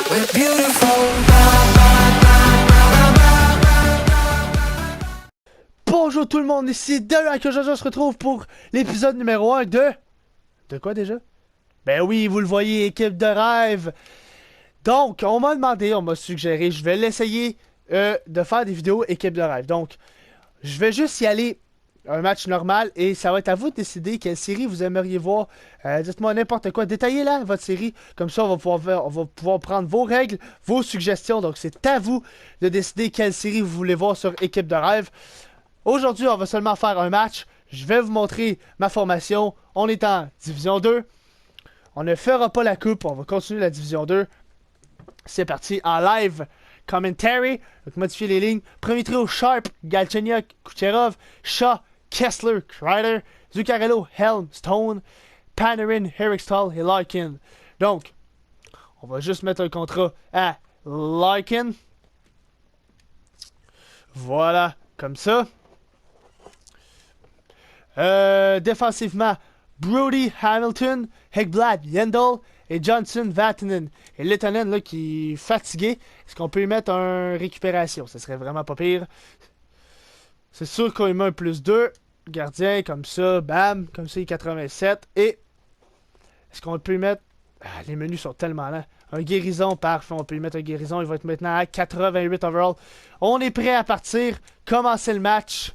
We're beautiful. Bonjour tout le monde, ici Derek. Aujourd'hui on se retrouve pour l'épisode numéro 1 de... De quoi déjà? Ben oui, vous le voyez, équipe de rêve. Donc, on m'a demandé, on m'a suggéré, je vais l'essayer de faire des vidéos équipe de rêve. Donc, je vais juste y aller un match normal et ça va être à vous de décider quelle série vous aimeriez voir. Dites-moi n'importe quoi, détaillez là votre série. Comme ça, on va pouvoir prendre vos règles, vos suggestions. Donc, c'est à vous de décider quelle série vous voulez voir sur équipe de rêve. Aujourd'hui, on va seulement faire un match. Je vais vous montrer ma formation. On est en Division 2. On ne fera pas la coupe. On va continuer la Division 2. C'est parti en live commentary. Donc, modifier les lignes. Premier trio, Sharp, Galchenyuk, Kucherov, Shaw, Kessler, Kreider, Zuccarello, Helm, Stone, Panarin, Erikstal et Larkin. Donc, on va juste mettre un contrat à Larkin. Voilà, comme ça. Défensivement, Brody, Hamilton, Hegblad, Yendel et Johnson, Vatanen. Et Letonen là qui est fatigué. Est-ce qu'on peut y mettre un récupération? Ça serait vraiment pas pire. C'est sûr qu'on y met un plus 2. Gardien comme ça, bam, comme ça il est 87. Et est-ce qu'on peut y mettre... Ah, les menus sont tellement lents. Un guérison, parfait, on peut y mettre un guérison. Il va être maintenant à 88 overall. On est prêt à partir, commencer le match.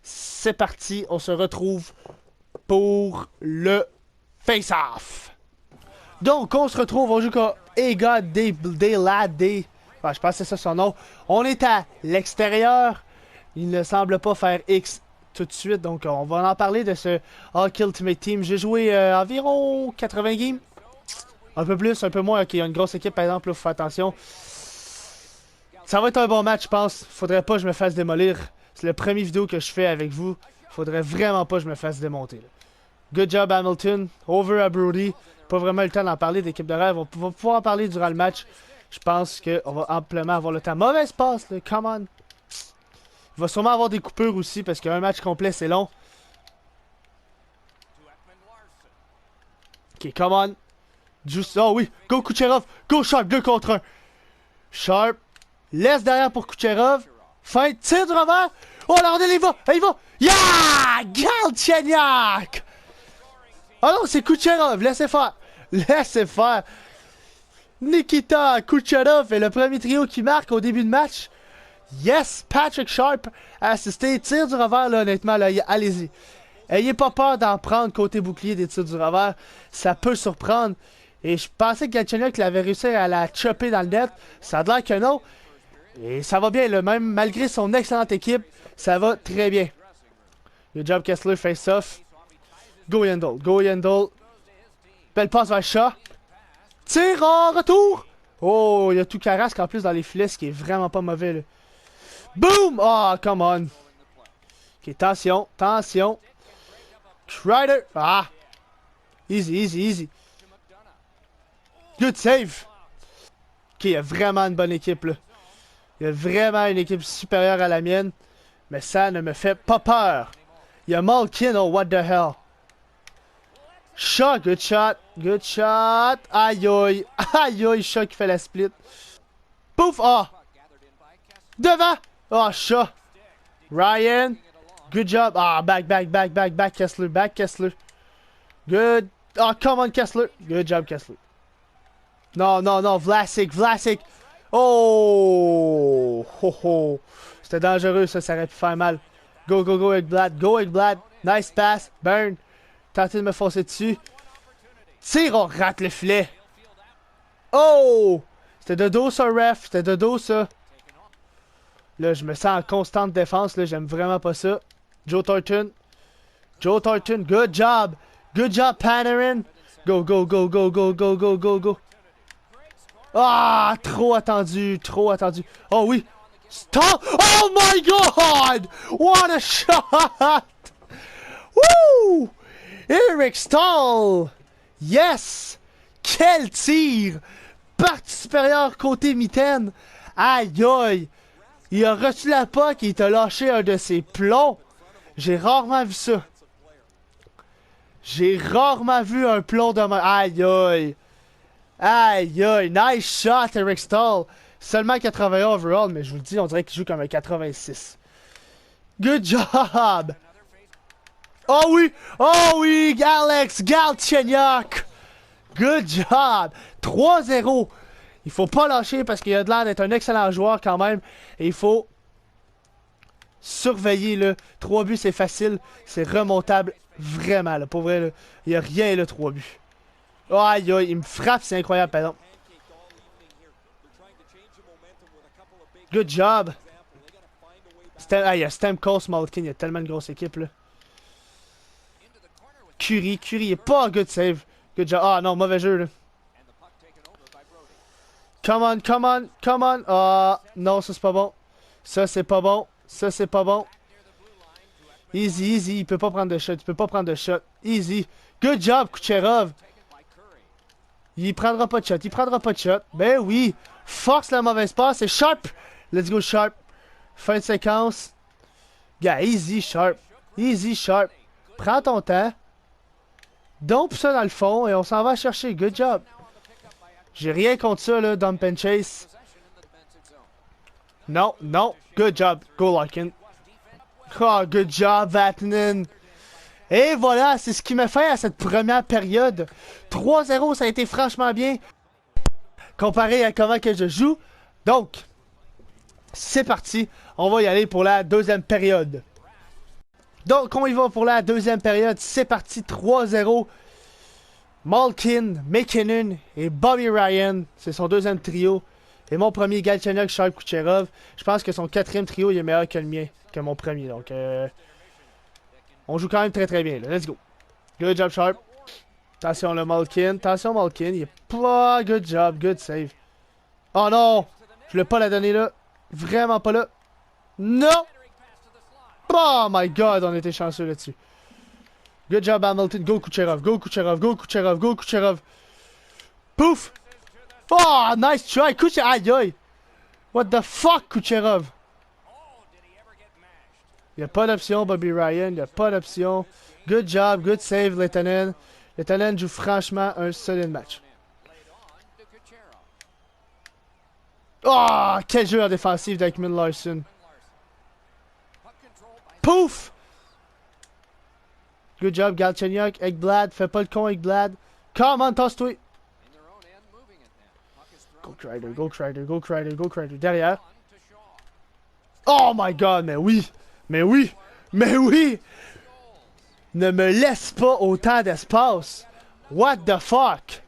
C'est parti, on se retrouve pour le face-off. Donc, on se retrouve, on joue comme Ega Delad. Je pense que c'est ça son nom. On est à l'extérieur. Il ne semble pas faire X tout de suite. Donc, on va en parler de ce Hockey Ultimate Team. J'ai joué environ 80 games. Un peu plus, un peu moins. Ok, il y a une grosse équipe, par exemple. Là, faut faire attention. Ça va être un bon match, je pense. Faudrait pas que je me fasse démolir. C'est la première vidéo que je fais avec vous. Faudrait vraiment pas que je me fasse démonter. Là. Good job Hamilton. Over à Brody. Pas vraiment le temps d'en parler d'équipe de rêve. On va pouvoir en parler durant le match. Je pense qu'on va amplement avoir le temps. Mauvaise passe, là. Come on. Il va sûrement avoir des coupures aussi parce qu'un match complet c'est long. Ok, come on. Juste... Oh oui. Go Kucherov. Go Sharp. 2 contre 1. Sharp. Laisse derrière pour Kucherov. Fin, tire du revers. Oh, la rondelle, il va. Il va. Yeah! Galchenyuk! Oh non, c'est Kucherov. Laissez faire. Laissez faire. Nikita Kucherov est le premier trio qui marque au début de match. Yes! Patrick Sharp a assisté. Tire du revers, là, honnêtement, là. Allez-y. Ayez pas peur d'en prendre côté bouclier des tirs du revers. Ça peut surprendre. Et je pensais que Galchenyuk avait réussi à la chopper dans le net. Ça a l'air que non. Et ça va bien, là, même malgré son excellente équipe, ça va très bien. Good job Kessler, face-off. Go Yendel, go Yendel. Belle passe vers Shaw. Tire en retour. Oh, il y a tout Carrasque en plus dans les filets, ce qui est vraiment pas mauvais. Là. Boom! Oh, come on. Ok, tension, tension. Kreider. Ah! Easy, easy, easy. Good save. Ok, il y a vraiment une bonne équipe, là. Il y a vraiment une équipe supérieure à la mienne. Mais ça ne me fait pas peur. Il y a Malkin, oh what the hell. Shaw, good shot. Good shot. Aïe aïe. Aïe aïe, Shaw qui fait la split. Pouf, oh. Devant. Oh, Shaw. Ryan. Good job. Ah, back, Kessler, Good. Oh, come on, Kessler. Good job, Kessler. Non, non, non, Vlasic. Oh! Ho, ho. C'était dangereux, ça aurait pu faire mal. Go, Ekblad. Nice pass, burn. Tentez de me foncer dessus. Tire, on rate le filet. Oh! C'était de dos, ça, ref. C'était de dos, ça. Là, je me sens en constante défense, là. J'aime vraiment pas ça. Joe Thornton, good job. Good job, Panarin. Go. Ah, trop attendu. Oh oui. Stop. Oh my god. What a shot. Woo. Erikstal. Yes. Quel tir. Partie supérieure côté mitaine. Aïe aïe. Il a reçu la puck et il t'a lâché un de ses plombs. J'ai rarement vu ça. J'ai rarement vu un plomb de main. Aïe aïe. Aïe aïe, nice shot Eric Stahl. Seulement 81 overall, mais je vous le dis, on dirait qu'il joue comme un 86. Good job! Oh oui, Alex Galchenyuk! Good job! 3-0. Il faut pas lâcher parce qu'il a de l'air d'être un excellent joueur quand même. Et il faut surveiller le 3 buts, c'est facile. C'est remontable vraiment. Là, pour vrai, là, il n'y a rien là, 3 buts. Oh, aïe aïe, il me frappe, c'est incroyable, pardon. Good job. Il y a Stamkos, Malkin, il y a tellement de grosse équipe là. Curry est pas un good save. Good job. Ah non, mauvais jeu là. Come on. Ah non, ça c'est pas bon. Ça c'est pas bon. Easy, il peut pas prendre de shot. Easy. Good job, Kucherov. Il prendra pas de shot. Ben oui. Force la mauvaise passe. C'est Sharp. Let's go Sharp. Fin de séquence. Yeah, easy Sharp. Prends ton temps. Dump ça dans le fond et on s'en va chercher. Good job. J'ai rien contre ça là, dump and chase. Non. Good job. Go Larkin. Oh, good job, Vatanen. Et voilà, c'est ce qui m'a fait à cette première période. 3-0, ça a été franchement bien. Comparé à comment que je joue. Donc, c'est parti. On va y aller pour la deuxième période. Donc, on y va pour la deuxième période. C'est parti, 3-0. Malkin, McKinnon et Bobby Ryan. C'est son deuxième trio. Et mon premier, Galchenyuk, Sharp, Kucherov. Je pense que son quatrième trio il est meilleur que le mien, que mon premier. Donc, on joue quand même très bien. Là. Let's go. Good job, Sharp. Attention, le Malkin. Il est pas. Good job, good save. Oh non! Je voulais pas la donner là. Vraiment pas là. Non! Oh my god, on était chanceux là-dessus. Good job, Hamilton. Go Kucherov. Pouf! Oh, nice try. Kucherov. Aïe aïe. What the fuck, Kucherov? Il n'y a pas d'option, Bobby Ryan. Il n'y a pas d'option. Good job, good save, Lehtonen. Lehtonen joue franchement un solide match. Oh, quel jeu en défensif d'Ekman Larson. Pouf! Good job, Galchenyuk. Ekblad, fais pas le con, Ekblad. Come on, tosse-toi. Go Crider. Derrière. Oh my god, mais oui. Ne me laisse pas autant d'espace. What the fuck?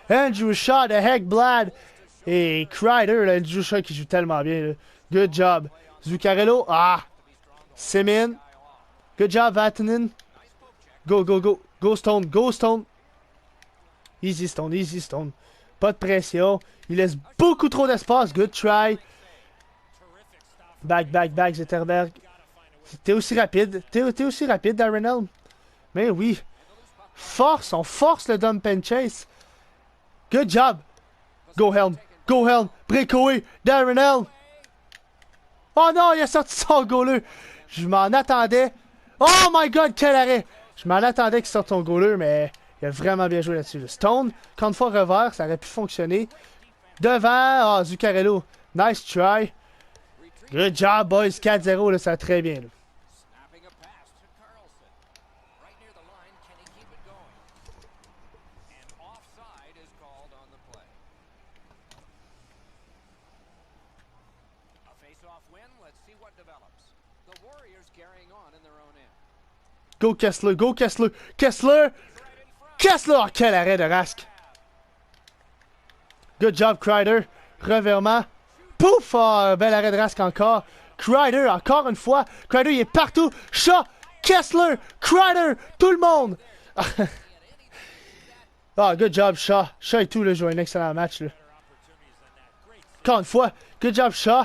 Andrew Shaw de Ekblad. Et Crider, là, Andrew Shaw qui joue tellement bien. Là. Good job. Zuccarello. Ah. Semin. Good job, Vatanen. Go Stone. Easy Stone. Pas de pression. Il laisse beaucoup trop d'espace. Good try. Back, Zetterberg. T'es aussi rapide, Darren Helm. Mais oui. On force le dump and chase. Good job. Go Helm. Breakaway. Darren Helm. Oh non, il a sorti son goaler. Je m'en attendais. Oh my god, quel arrêt. Je m'en attendais qu'il sorte son goaler, mais il a vraiment bien joué là-dessus. Stone, quand une fois revers, ça aurait pu fonctionner. Devant, oh, Zuccarello. Nice try. Good job, boys. 4-0, là, ça va très bien. Là. Go Kessler. Oh, quel arrêt de Rask. Good job, Crider. Revirement. Pouf! Oh, bel arrêt de Rask encore. Crider, encore une fois. Crider, il est partout. Shaw, Kessler, Crider, tout le monde. Oh, good job, Shaw. Shaw et tout, là, joue un excellent match. Là. Encore une fois. Good job, Shaw.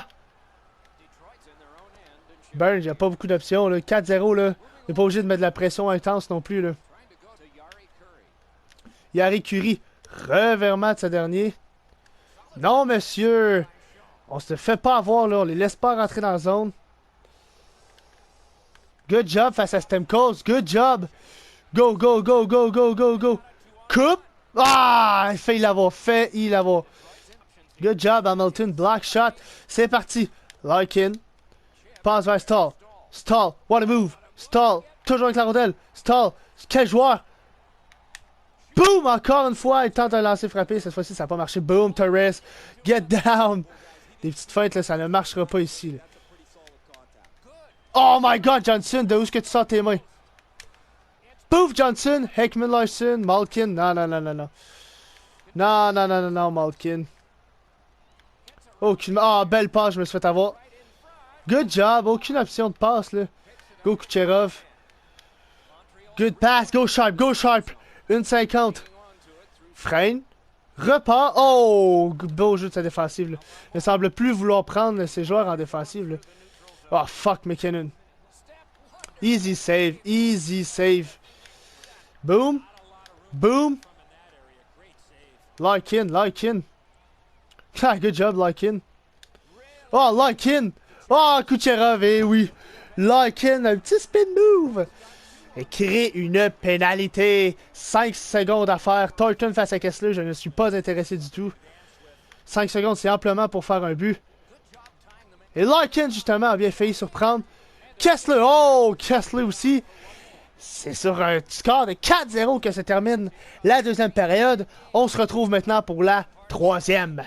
Burns, il n'y a pas beaucoup d'options. 4-0, là. Il n'est pas obligé de mettre de la pression intense non plus. Là. Yari Curry. Revirement de ce dernier. Non, monsieur. On se fait pas avoir, là. On les laisse pas rentrer dans la zone. Good job face à Stamkos. Good job. Go. Coupe. Ah! Fait l'avoir. Fait l'avoir. Good job, Hamilton. Black shot. C'est parti. Larkin. Passe vers Stall. Stall. What a move. Stall. Toujours avec la rondelle. Stall. Quel joueur. Boom! Encore une fois. Il tente un lancer frappé. Cette fois-ci, ça n'a pas marché. Boom, Torres. Get down. Des petites feintes, là, ça ne marchera pas ici. Là. Oh my god, Johnson. De où est-ce que tu sors tes mains? Bouf, Johnson. Heckman Larson. Malkin. Non, non, non, non, non. Non, non, non, non, non, Malkin. Aucune... Ah, belle passe, je me suis fait avoir. Good job. Aucune option de passe, là. Go Kucherov. Good pass. Go sharp. Go sharp. 1,50. Freine. Repart. Oh! Beau jeu de sa défensive, là. Il ne semble plus vouloir prendre ses joueurs en défensive, là. Oh, fuck McKinnon. Easy save. Easy save. Boom. Boom. Larkin. Larkin. Ah, good job, Larkin. Oh, Larkin. Oh, Kucherov, eh oui. Larkin, un petit spin move. Et crée une pénalité. 5 secondes à faire. Thornton face à Kessler, je ne suis pas intéressé du tout. 5 secondes, c'est amplement pour faire un but. Et Larkin, justement, a bien failli surprendre. Kessler, oh, Kessler aussi. C'est sur un score de 4-0 que se termine la deuxième période. On se retrouve maintenant pour la troisième.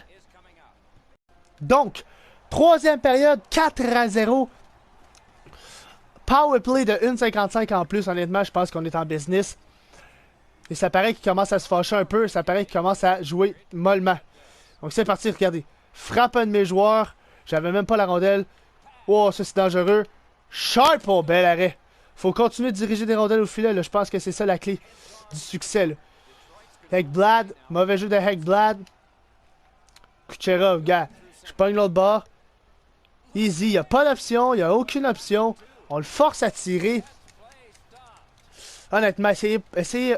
Donc, troisième période, 4-0. Powerplay de 1,55 en plus. Honnêtement, je pense qu'on est en business. Et ça paraît qu'il commence à se fâcher un peu. Ça paraît qu'il commence à jouer mollement. Donc c'est parti, regardez. Frappe un de mes joueurs. J'avais même pas la rondelle. Oh, ça c'est dangereux. Sharp, oh, bel arrêt. Faut continuer de diriger des rondelles au filet. Là. Je pense que c'est ça la clé du succès. Là. Ekblad. Mauvais jeu de Ekblad. Kucherov, gars. Je pogne l'autre bord. Easy. Il n'y a pas d'option. Il n'y a aucune option. On le force à tirer. Honnêtement, essayez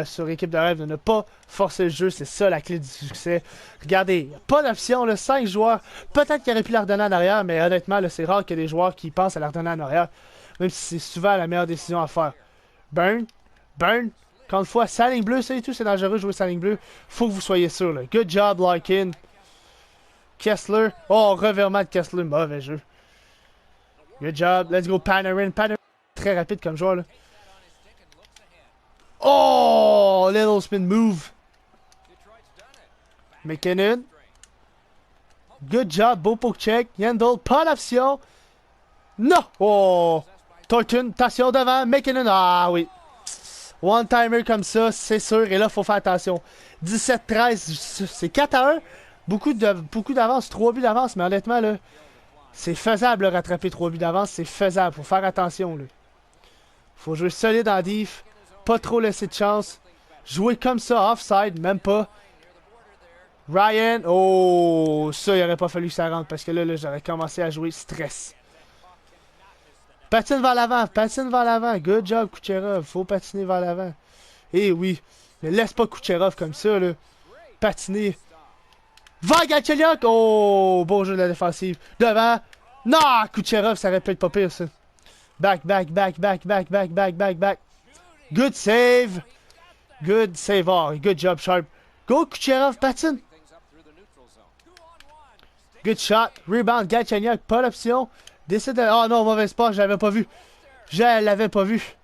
sur équipe de rêve de ne pas forcer le jeu. C'est ça la clé du succès. Regardez, il n'y a pas d'option. 5 joueurs. Peut-être qu'il aurait pu la redonner en arrière, mais honnêtement, c'est rare qu'il y ait des joueurs qui pensent à la redonner en arrière. Même si c'est souvent la meilleure décision à faire. Burn. Burn. Encore une fois, sa ligne bleue, ça et tout, c'est dangereux de jouer sa ligne bleue. Faut que vous soyez sûr. Là. Good job, Larkin. Kessler. Oh, revirement de Kessler. Mauvais jeu. Good job. Let's go, Panarin. Panarin, très rapide comme joueur. Là. Oh, little spin move. McKinnon. Good job, beau poke check. Yandel, pas d'option. Non. Oh. Thornton, attention devant. McKinnon. Ah oui. One-timer comme ça, c'est sûr. Et là, il faut faire attention. 17-13, c'est 4-1. Beaucoup d'avance, 3 buts d'avance. Mais honnêtement, là, c'est faisable de rattraper 3 buts d'avance. C'est faisable. Faut faire attention. Là. Faut jouer solide en diff. Pas trop laisser de chance. Jouer comme ça, offside, même pas. Ryan. Oh, ça, il aurait pas fallu que ça rentre. Parce que là j'aurais commencé à jouer stress. Patine vers l'avant. Patine vers l'avant. Good job, Kucherov. Faut patiner vers l'avant. Eh oui. Ne laisse pas Kucherov comme ça, là. Patiner. Va, Galchenyuk. Oh, bon jeu de la défensive. Devant. Non, Kucherov, ça aurait pu être pas pire, ça. Back, back, back, back, back, back, back, back, back. Good save. Good save. Oh, good job, Sharp. Go, Kucherov, patine. Good shot. Rebound, Galchenyuk. Pas l'option. Décide de... Oh non, mauvais spot, je l'avais pas vu. Je l'avais pas vu.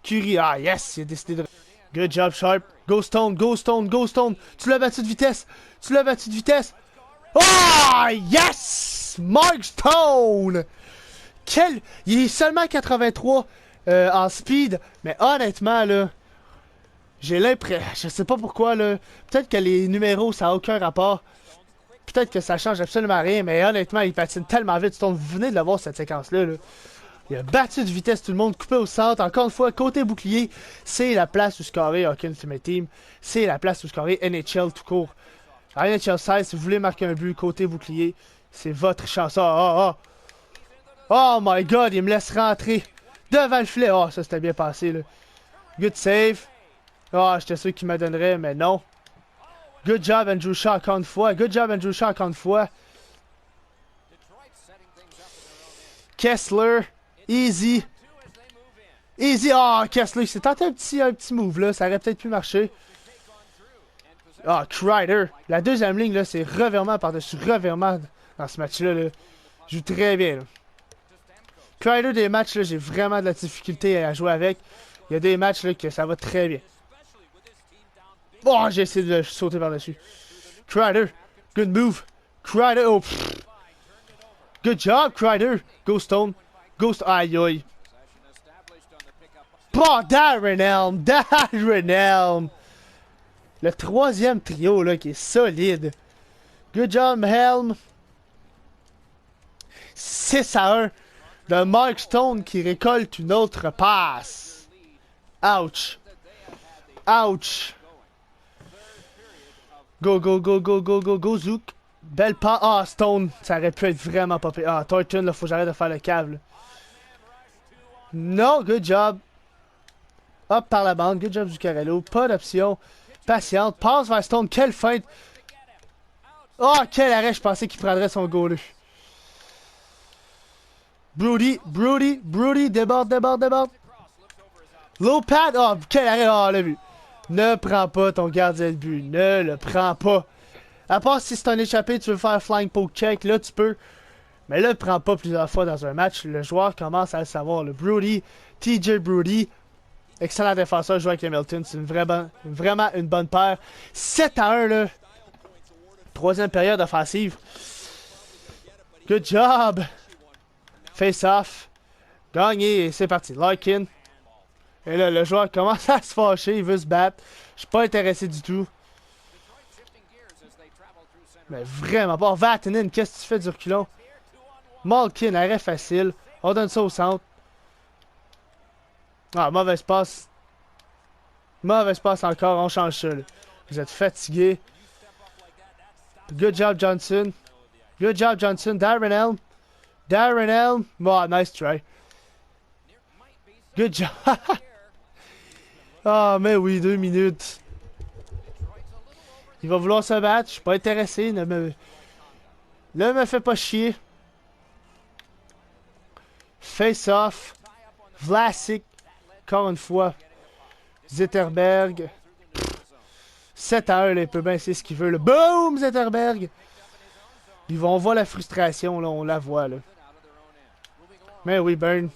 Curie. Ah, yes, il a décidé de... Good job, Sharp. Go Stone, go Stone, go Stone. Tu l'as battu de vitesse. Tu l'as battu de vitesse. Oh, yes! Mark Stone! Quel... Il est seulement 83 en speed. Mais honnêtement, là... J'ai l'impression... Je sais pas pourquoi, là. Peut-être que les numéros, ça n'a aucun rapport. Peut-être que ça change absolument rien. Mais honnêtement, il patine tellement vite. Stone, vous venez de le voir, cette séquence-là, là. Il a battu de vitesse tout le monde, coupé au centre. Encore une fois, côté bouclier, c'est la place où scorer Hockey Ultimate Team. C'est la place où scorer NHL tout court. À NHL 16, si vous voulez marquer un but côté bouclier, c'est votre chance. Oh my god, il me laisse rentrer devant le filet. Oh, ça c'était bien passé, là. Good save. Oh, j'étais sûr qu'il me donnerait, mais non. Good job, Andrew Shaw, encore une fois. Good job, Andrew Shaw, encore une fois. Kessler. Easy. Easy. Oh, Kessler, c'est tenté un petit move là. Ça aurait peut-être pu marcher. Ah, Kreider. La deuxième ligne, là, c'est revirement par-dessus revirement dans ce match-là. Là. Joue très bien. Là. Kreider, des matchs, là, j'ai vraiment de la difficulté à jouer avec. Il y a des matchs là, que ça va très bien. Oh, j'ai essayé de sauter par-dessus. Kreider. Good move. Kreider. Oh, pff. Good job, Kreider. Go Stone. Go Stone. Aïe, aïe. Oh, Darren Helm. Darren Helm. Le troisième trio, là, qui est solide. Good job, Helm. 6-1 de Mark Stone qui récolte une autre passe. Ouch. Ouch. Go, go, go, go, go, go, go, Zouk. Belle passe. Ah, Stone. Ça aurait pu être vraiment pas pire. Ah, Thornton, là, faut que j'arrête de faire le cave. Là. Non, good job. Hop par la bande. Good job, Zuccarello. Pas d'option. Patiente. Passe vers Stone. Quelle feinte. Oh, quel arrêt. Je pensais qu'il prendrait son goal. Brody. Déborde, déborde, déborde. Low pad. Oh, quel arrêt. Oh, on l'a vu. Ne prends pas ton gardien de but. Ne le prends pas. À part si c'est un échappé, tu veux faire flying poke check. Là, tu peux. Mais là, prends pas plusieurs fois dans un match. Le joueur commence à le savoir. Le Brody. TJ Brody. Excellent défenseur, joue avec Hamilton. C'est vraiment une bonne paire. 7-1, là. Troisième période offensive. Good job. Face off. Gagné et c'est parti. Larkin. Et là, le joueur commence à se fâcher. Il veut se battre. Je suis pas intéressé du tout. Mais vraiment pas. Vatanen, qu'est-ce que tu fais du reculon? Malkin, arrêt facile. On donne ça au centre. Ah, mauvaise passe. Mauvaise passe encore. On change ça. Là. Vous êtes fatigué. Good job, Johnson. Good job, Johnson. Darren Helm. Darren Helm. Oh, nice try. Good job. Ah, mais oui, 2 minutes. Il va vouloir se battre. Je suis pas intéressé. Ne me fais pas chier. Face off. Vlasic. Encore une fois. Zetterberg. 7-1, là, il peut bien essayer ce qu'il veut. Là. Boom, Zetterberg. On voit la frustration, là, on la voit. Là. Mais oui, Burn.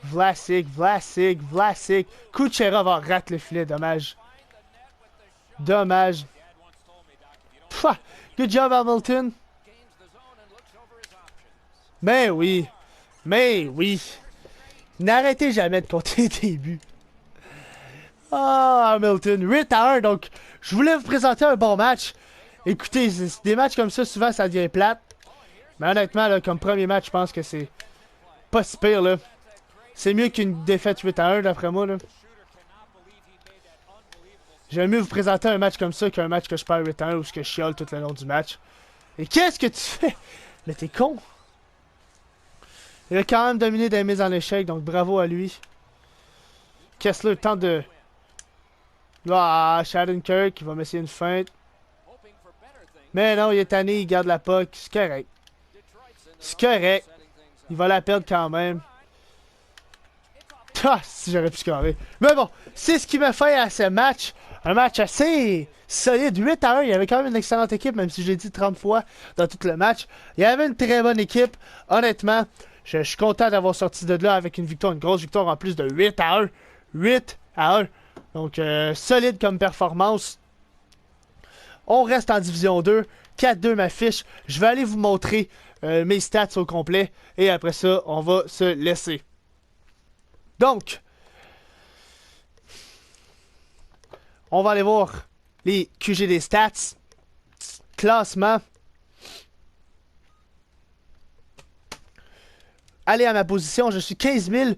Vlasic. Kucherov va rater le filet, dommage. Dommage. Pfff. Good job, Hamilton. Mais oui. N'arrêtez jamais de compter des buts. Ah, Hamilton. 8-1, donc je voulais vous présenter un bon match. Écoutez, des matchs comme ça, souvent, ça devient plate. Mais honnêtement, là, comme premier match, je pense que c'est pas si pire, là. C'est mieux qu'une défaite 8-1, d'après moi, là. J'aime mieux vous présenter un match comme ça qu'un match que je perds 8-1 ou que je chiale tout le long du match. Et qu'est-ce que tu fais? Mais t'es con. Il a quand même dominé des mises en échec, donc bravo à lui. Kessler tente de... Ah, Shattenkirk, il va m'essayer une feinte. Mais non, il est tanné, il garde la puck. C'est correct. C'est correct. Il va la perdre quand même. Ah, si j'aurais pu scorer. Mais bon, c'est ce qui m'a fait à ce match. Un match assez solide. 8-1. Il y avait quand même une excellente équipe, même si j'ai dit 30 fois dans tout le match. Il y avait une très bonne équipe. Honnêtement, je suis content d'avoir sorti de là avec une victoire, une grosse victoire en plus de 8-1. 8-1. Donc, solide comme performance. On reste en Division 2. 4-2 ma fiche. Je vais aller vous montrer mes stats au complet. Et après ça, on va se laisser. Donc, on va aller voir les QG des stats. Classement. Allez à ma position. Je suis 15 000.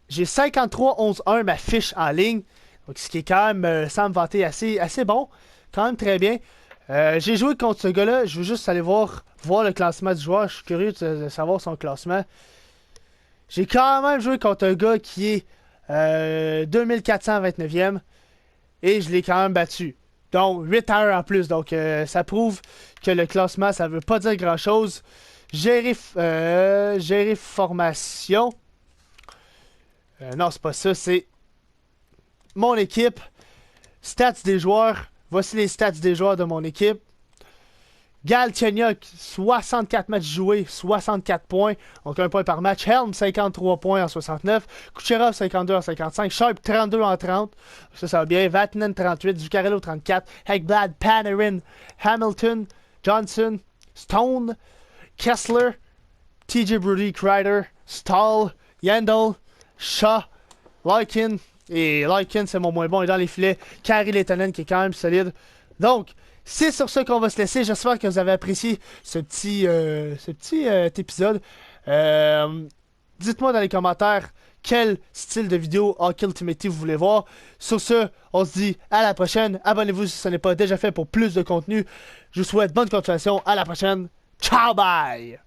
J'ai 53-11-1 ma fiche en ligne. Donc, ce qui est quand même, sans me vanter, assez bon. Quand même très bien. J'ai joué contre ce gars-là. Je veux juste aller voir le classement du joueur. Je suis curieux de savoir son classement. J'ai quand même joué contre un gars qui est 2429e. Et je l'ai quand même battu. Donc, 8-1 en plus. Donc, ça prouve que le classement, ça veut pas dire grand-chose. Gérer formation. Non, c'est pas ça. C'est mon équipe. Stats des joueurs. Voici les stats des joueurs de mon équipe. Galchenyuk, 64 matchs joués, 64 points, donc 1 point par match. Helm, 53 points en 69. Kucherov, 52 en 55. Sharp, 32 en 30. Ça va bien. Vatanen, 38. Zuccarello, 34. Ekblad, Panarin, Hamilton, Johnson, Stone, Kessler, TJ Brodie, Kreider, Stahl, Yandel, Shaw, Larkin. Et Larkin, c'est mon moins bon, il est dans les filets. Kari Lehtinen, qui est quand même solide. Donc, c'est sur ce qu'on va se laisser. J'espère que vous avez apprécié ce petit épisode. Dites-moi dans les commentaires quel style de vidéo Hockey Ultimate vous voulez voir. Sur ce, on se dit à la prochaine. Abonnez-vous si ce n'est pas déjà fait pour plus de contenu. Je vous souhaite bonne continuation. À la prochaine. Ciao, bye!